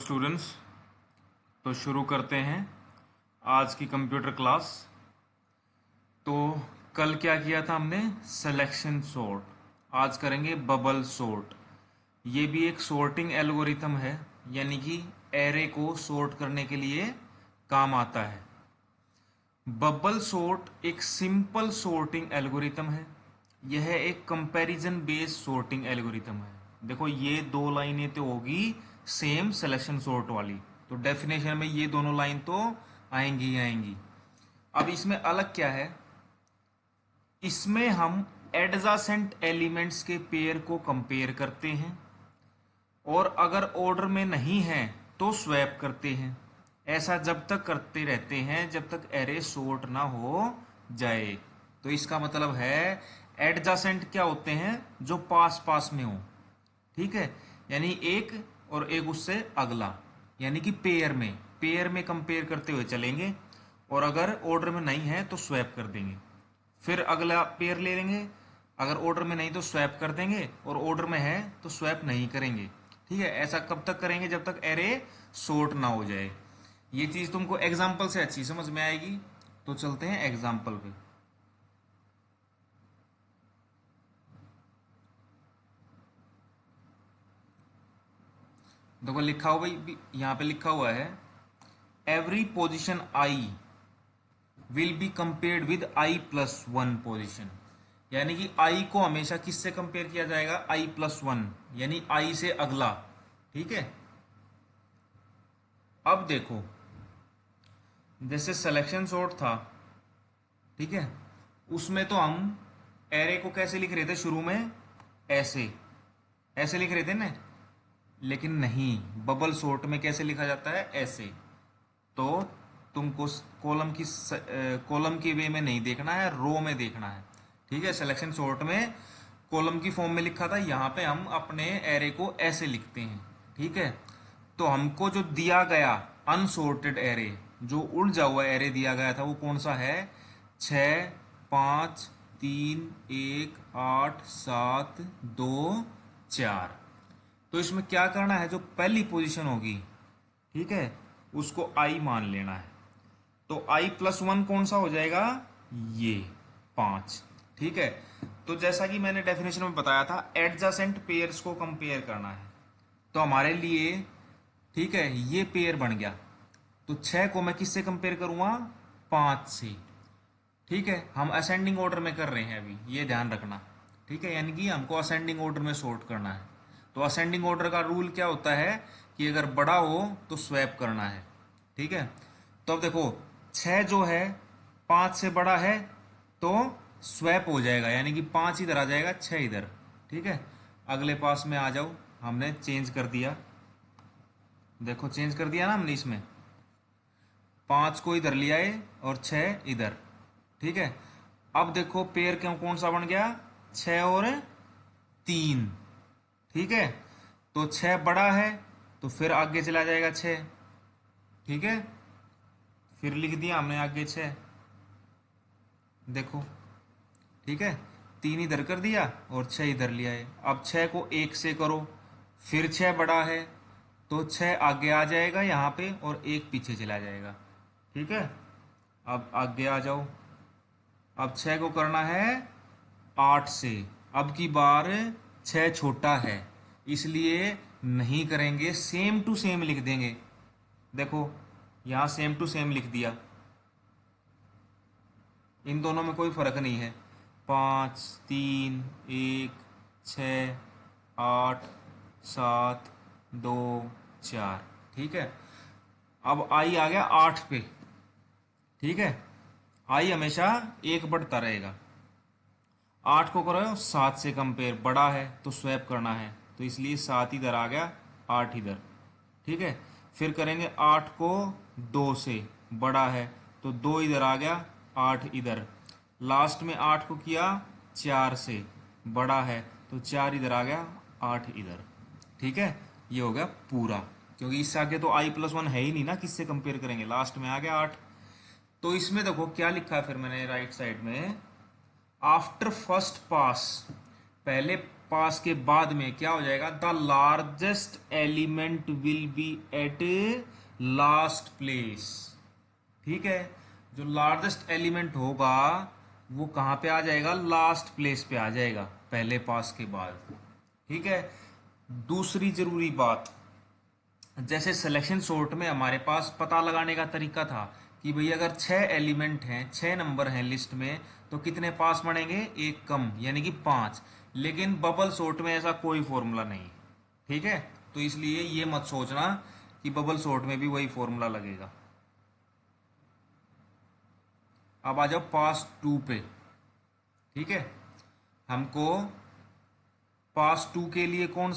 Students, तो शुरू करते हैं आज की कंप्यूटर क्लास। तो कल क्या किया था हमने? Selection sort. आज करेंगे बबल सॉर्ट। ये भी एक सॉर्टिंग एल्गोरिथम है, यानी कि एरे को सॉर्ट करने के लिए काम आता है। बबल सॉर्ट एक सिंपल सॉर्टिंग एल्गोरिथम है। यह एक कंपैरिजन बेस्ड सॉर्टिंग एल्गोरिथम है। देखो, ये दो लाइनें तो होगी सेम सिलेक्शन सॉर्ट वाली, तो डेफिनेशन में ये दोनों लाइन तो आएंगी ही आएंगी। अब इसमें अलग क्या है? इसमें हम एडजासेंट एलिमेंट्स के पेयर को कंपेयर करते हैं, और अगर ऑर्डर में नहीं है तो स्वैप करते हैं। ऐसा जब तक करते रहते हैं जब तक एरे सॉर्ट ना हो जाए। तो इसका मतलब है एडजासेंट क्या होते हैं? जो पास पास में हो, ठीक है, यानी एक और एक उससे अगला, यानी कि पेयर में कंपेयर करते हुए चलेंगे, और अगर ऑर्डर में नहीं है तो स्वैप कर देंगे। फिर अगला पेयर ले लेंगे, अगर ऑर्डर में नहीं तो स्वैप कर देंगे, और ऑर्डर में है तो स्वैप नहीं करेंगे। ठीक है, ऐसा कब तक करेंगे? जब तक एरे सॉर्ट ना हो जाए। ये चीज तुमको एग्जाम्पल से अच्छी समझ में आएगी। तो चलते हैं एग्जाम्पल पे। देखो लिखा हुआ भाई, यहाँ पे लिखा हुआ है every position I will be compared with i+1 position. यानी कि i को हमेशा किससे कंपेयर किया जाएगा? i+1, यानी i से अगला। ठीक है, अब देखो, जैसे सिलेक्शन सॉर्ट था, ठीक है, उसमें तो हम एरे को कैसे लिख रहे थे? शुरू में ऐसे ऐसे लिख रहे थे ना, लेकिन नहीं, बबल सॉर्ट में कैसे लिखा जाता है? ऐसे। तो तुमको कॉलम की वे में नहीं देखना है, रो में देखना है। ठीक है, सिलेक्शन सॉर्ट में कॉलम की फॉर्म में लिखा था, यहाँ पे हम अपने एरे को ऐसे लिखते हैं। ठीक है, तो हमको जो दिया गया अनसॉर्टेड एरे, जो उलझा हुआ एरे दिया गया था, वो कौन सा है? 6 5 3 1 8 7 2 4। तो इसमें क्या करना है? जो पहली पोजीशन होगी, ठीक है, उसको आई मान लेना है। तो i+1 कौन सा हो जाएगा? ये 5। ठीक है, तो जैसा कि मैंने डेफिनेशन में बताया था, एडजासेंट पेयर्स को कंपेयर करना है। तो हमारे लिए, ठीक है, ये पेयर बन गया। तो 6 को मैं किससे कंपेयर करूंगा? 5 से। ठीक है, हम असेंडिंग ऑर्डर में कर रहे हैं अभी, ये ध्यान रखना। ठीक है, यानी कि हमको असेंडिंग ऑर्डर में सॉर्ट करना है। तो असेंडिंग ऑर्डर का रूल क्या होता है कि अगर बड़ा हो तो स्वैप करना है। ठीक है, तो अब देखो, 6 जो है 5 से बड़ा है तो स्वैप हो जाएगा, यानी कि 5 इधर आ जाएगा, 6 इधर। ठीक है, अगले पास में आ जाओ, हमने चेंज कर दिया। देखो, चेंज कर दिया ना हमने इसमें, 5 को इधर ले आए और 6 इधर। ठीक है, अब देखो पेयर क्यों कौन सा बन गया? 6 और 3। ठीक है, तो 6 बड़ा है तो फिर आगे चला जाएगा 6। ठीक है, फिर लिख दिया हमने आगे 6। देखो, ठीक है, 3 इधर कर दिया और 6 इधर ले आए। अब 6 को 1 से करो, फिर 6 बड़ा है तो 6 आगे आ जाएगा यहाँ पे और 1 पीछे चला जाएगा। ठीक है, अब आगे आ जाओ। अब 6 को करना है 8 से। अब की बार 6 छोटा है, इसलिए नहीं करेंगे, सेम टू सेम लिख देंगे। देखो, यहां सेम टू सेम लिख दिया, इन दोनों में कोई फर्क नहीं है। 5 3 1 6 8 7 2 4। ठीक है, अब आई आ गया 8 पे। ठीक है, आई हमेशा एक बढ़ता रहेगा। 8 को करो 7 से कंपेयर, बड़ा है तो स्वैप करना है, तो इसलिए 7 इधर आ गया, 8 इधर। ठीक है, फिर करेंगे 8 को 2 से, बड़ा है तो 2 इधर आ गया, 8 इधर। लास्ट में 8 को किया 4 से, बड़ा है तो 4 इधर आ गया, 8 इधर। ठीक है, ये हो गया पूरा, क्योंकि इससे आगे तो i+1 है ही नहीं ना, किससे कंपेयर करेंगे? लास्ट में आ गया 8। तो इसमें देखो क्या लिखा है फिर मैंने राइट साइड में, आफ्टर फर्स्ट पास, पहले पास के बाद में क्या हो जाएगा, the largest element will be at last place. ठीक है, जो लार्जेस्ट एलिमेंट होगा वो कहाँ पे आ जाएगा, लास्ट प्लेस पे आ जाएगा पहले पास के बाद। ठीक है, दूसरी जरूरी बात, जैसे सिलेक्शन सॉर्ट में हमारे पास पता लगाने का तरीका था कि भाई अगर 6 एलिमेंट हैं, 6 नंबर हैं लिस्ट में, तो कितने पास बनेंगे, एक कम, यानी कि 5। लेकिन बबल सॉर्ट में ऐसा कोई फॉर्मूला नहीं। ठीक है, तो इसलिए ये मत सोचना कि बबल सॉर्ट में भी वही फॉर्मूला लगेगा। अब आ जाओ पास 2 पे। ठीक है, हमको पास 2 के लिए कौन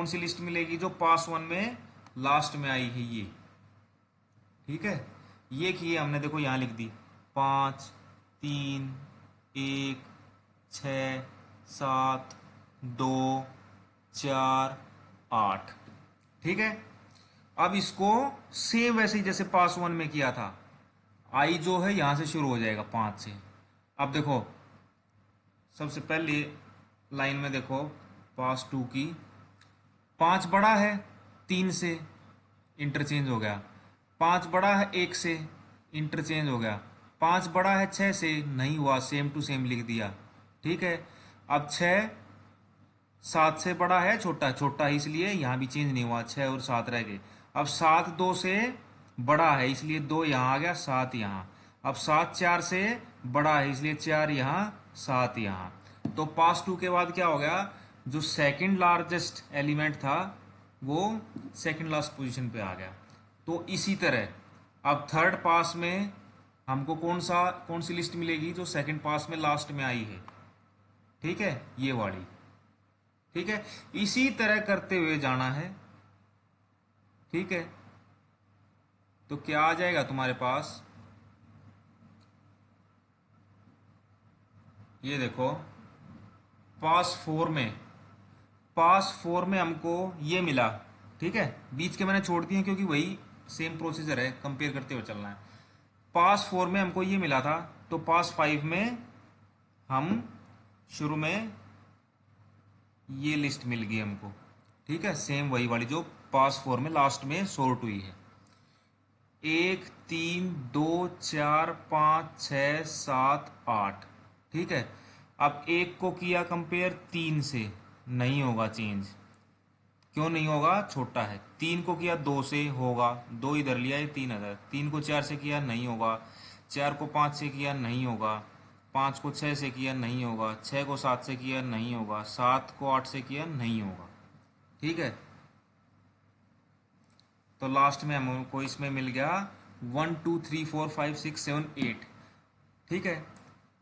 सी लिस्ट मिलेगी, जो पास 1 में लास्ट में आई है ये। ठीक है, ये किए हमने, देखो यहां लिख दी 5 3 1 6 7 2 4 8। ठीक है, अब इसको सेम वैसे ही जैसे पास 1 में किया था, आई जो है यहां से शुरू हो जाएगा 5 से। अब देखो सबसे पहले लाइन में देखो पास 2 की, 5 बड़ा है 3 से, इंटरचेंज हो गया। 5 बड़ा है 1 से, इंटरचेंज हो गया। 5 बड़ा है 6 से, नहीं हुआ, सेम टू सेम लिख दिया। ठीक है, अब 6 7 से बड़ा है, छोटा छोटा है, इसलिए यहां भी चेंज नहीं हुआ, 6 और 7 रह गए। अब 7 2 से बड़ा है, इसलिए 2 यहां आ गया, 7 यहां। अब 7 4 से बड़ा है, इसलिए 4 यहां 7 यहां। तो पास 2 के बाद क्या हो गया, जो सेकंड लार्जेस्ट एलिमेंट था वो सेकंड लास्ट पोजीशन पे आ गया। तो इसी तरह अब थर्ड पास में हमको कौन सी लिस्ट मिलेगी, जो सेकंड पास में लास्ट में आई है। ठीक है, ये वाली। ठीक है, इसी तरह करते हुए जाना है। ठीक है, तो क्या आ जाएगा तुम्हारे पास, ये देखो पास 4 में हमको ये मिला। ठीक है, बीच के मैंने छोड़ दिए क्योंकि वही सेम प्रोसीजर है, कंपेयर करते हुए चलना है। पास 4 में हमको ये मिला था, तो पास 5 में हम शुरू में ये लिस्ट मिल गई हमको। ठीक है, सेम वही वाली जो पास 4 में लास्ट में सॉर्ट हुई है। 1 3 2 4 5 6 7 8। ठीक है, अब 1 को किया कंपेयर 3 से, नहीं होगा चेंज। क्यों नहीं होगा, छोटा है। 3 को किया 2 से, होगा, 2 इधर लिया, ये 3 इधर। 3 को 4 से किया, नहीं होगा। 4 को 5 से किया, नहीं होगा। 5 को 6 से किया, नहीं होगा। 6 को 7 से किया, नहीं होगा। 7 को 8 से किया, नहीं होगा। ठीक है, तो लास्ट में हमको इसमें मिल गया 1 2 3 4 5 6 7 8। ठीक है,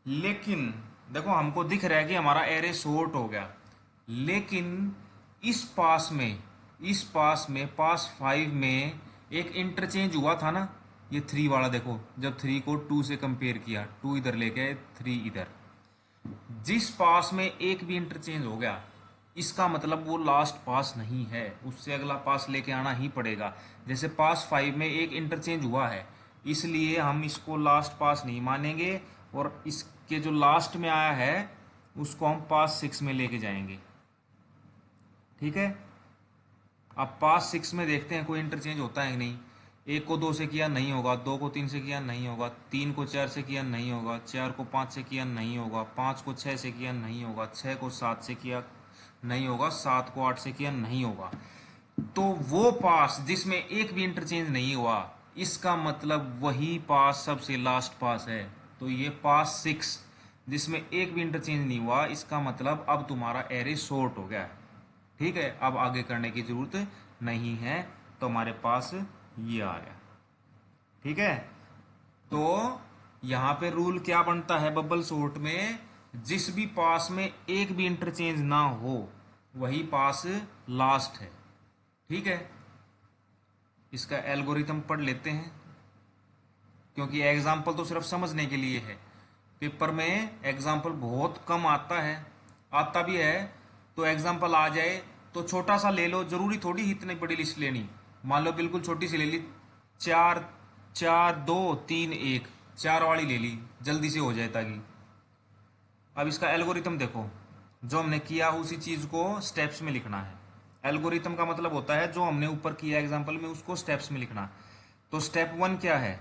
लेकिन देखो हमको दिख रहा है कि हमारा एरे सॉर्ट हो गया, लेकिन इस पास में पास 5 में एक इंटरचेंज हुआ था ना, ये 3 वाला। देखो जब 3 को 2 से कंपेयर किया, 2 इधर लेके आए, 3 इधर। जिस पास में एक भी इंटरचेंज हो गया, इसका मतलब वो लास्ट पास नहीं है, उससे अगला पास लेके आना ही पड़ेगा। जैसे पास 5 में एक इंटरचेंज हुआ है, इसलिए हम इसको लास्ट पास नहीं मानेंगे, और इसके जो लास्ट में आया है उसको हम पास 6 में लेके जाएंगे। ठीक है, अब पास 6 में देखते हैं कोई इंटरचेंज होता है कि नहीं। 1 को 2 से किया, नहीं होगा। 2 को 3 से किया, नहीं होगा। 3 को 4 से किया, नहीं होगा। 4 को 5 से किया, नहीं होगा। 5 को 6 से किया, नहीं होगा। 6 को 7 से किया, नहीं होगा। 7 को 8 से किया, नहीं होगा। तो वो पास जिसमें एक भी इंटरचेंज नहीं हुआ, इसका मतलब वही पास सबसे लास्ट पास है। तो ये पास 6 जिसमें एक भी इंटरचेंज नहीं हुआ, इसका मतलब अब तुम्हारा एरे सॉर्ट हो गया है। ठीक है, अब आगे करने की जरूरत नहीं है, तो हमारे पास ये आ गया। ठीक है, तो यहां पे रूल क्या बनता है बबल सॉर्ट में, जिस भी पास में एक भी इंटरचेंज ना हो वही पास लास्ट है। ठीक है, इसका एल्गोरिथम पढ़ लेते हैं, क्योंकि एग्जाम्पल तो सिर्फ समझने के लिए है। पेपर में एग्जाम्पल बहुत कम आता है, आता भी है तो एग्जाम्पल आ जाए तो छोटा सा ले लो, जरूरी थोड़ी ही इतनी बड़ी लिस्ट लेनी। मान लो बिल्कुल छोटी सी ले ली, 4 4 2 3 1, 4 वाली ले ली, जल्दी से हो जाए ताकि। अब इसका एल्गोरिथम देखो, जो हमने किया उसी चीज को स्टेप्स में लिखना है। एल्गोरिथम का मतलब होता है जो हमने ऊपर किया एग्जांपल में उसको स्टेप्स में लिखना। तो स्टेप 1 क्या है,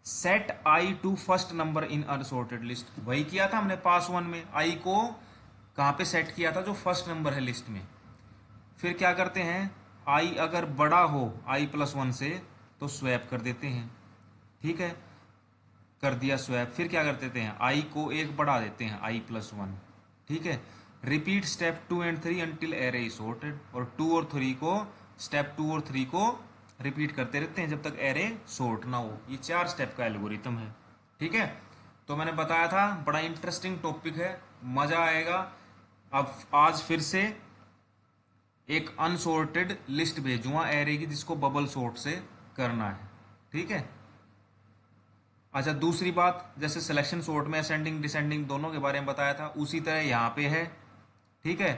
set I to first number in unsorted list. वही किया था हमने पास 1 में, आई को कहाँ पे सेट किया था, जो फर्स्ट नंबर है लिस्ट में। फिर क्या करते हैं, आई अगर बड़ा हो i+1 से तो स्वैप कर देते हैं, ठीक है, कर दिया स्वैप। फिर क्या कर देते हैं, आई को एक बढ़ा देते हैं i+1, ठीक है। Repeat step 2 and 3 until array is sorted, और 2 और 3 को, स्टेप 2 और 3 को रिपीट करते रहते हैं जब तक एरे सॉर्ट ना हो। ये 4 स्टेप का एल्गोरिथम है, ठीक है। तो मैंने बताया था बड़ा इंटरेस्टिंग टॉपिक है, मजा आएगा। अब आज फिर से एक अनसॉर्टेड लिस्ट भेजूंगा एरे की जिसको बबल सॉर्ट से करना है, ठीक है। अच्छा, दूसरी बात, जैसे सिलेक्शन सॉर्ट में असेंडिंग डिसेंडिंग दोनों के बारे में बताया था, उसी तरह यहाँ पे है, ठीक है।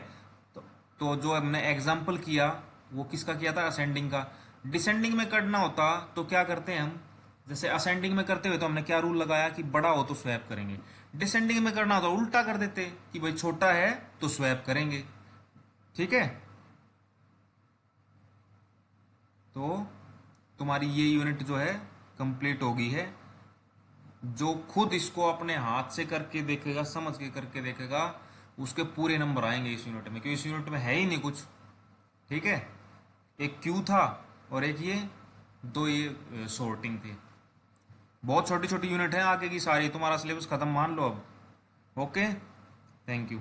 तो जो हमने एग्जाम्पल किया वो किसका किया था, असेंडिंग का। डिसेंडिंग में करना होता तो क्या करते हैं हम, जैसे असेंडिंग में करते हुए तो हमने क्या रूल लगाया कि बड़ा हो तो स्वैप करेंगे। डिसेंडिंग में करना होता उल्टा कर देते कि भाई छोटा है तो स्वैप करेंगे, ठीक है। तो तुम्हारी ये यूनिट जो है कंप्लीट हो गई है। जो खुद इसको अपने हाथ से करके देखेगा, समझ के करके देखेगा, उसके पूरे नंबर आएंगे इस यूनिट में, क्योंकि इस यूनिट में है ही नहीं कुछ, ठीक है। एक क्यू था और एक ये दो ये सॉर्टिंग थी। बहुत छोटी छोटी यूनिट है, आगे की सारी तुम्हारा सिलेबस खत्म मान लो अब। Okay, thank you.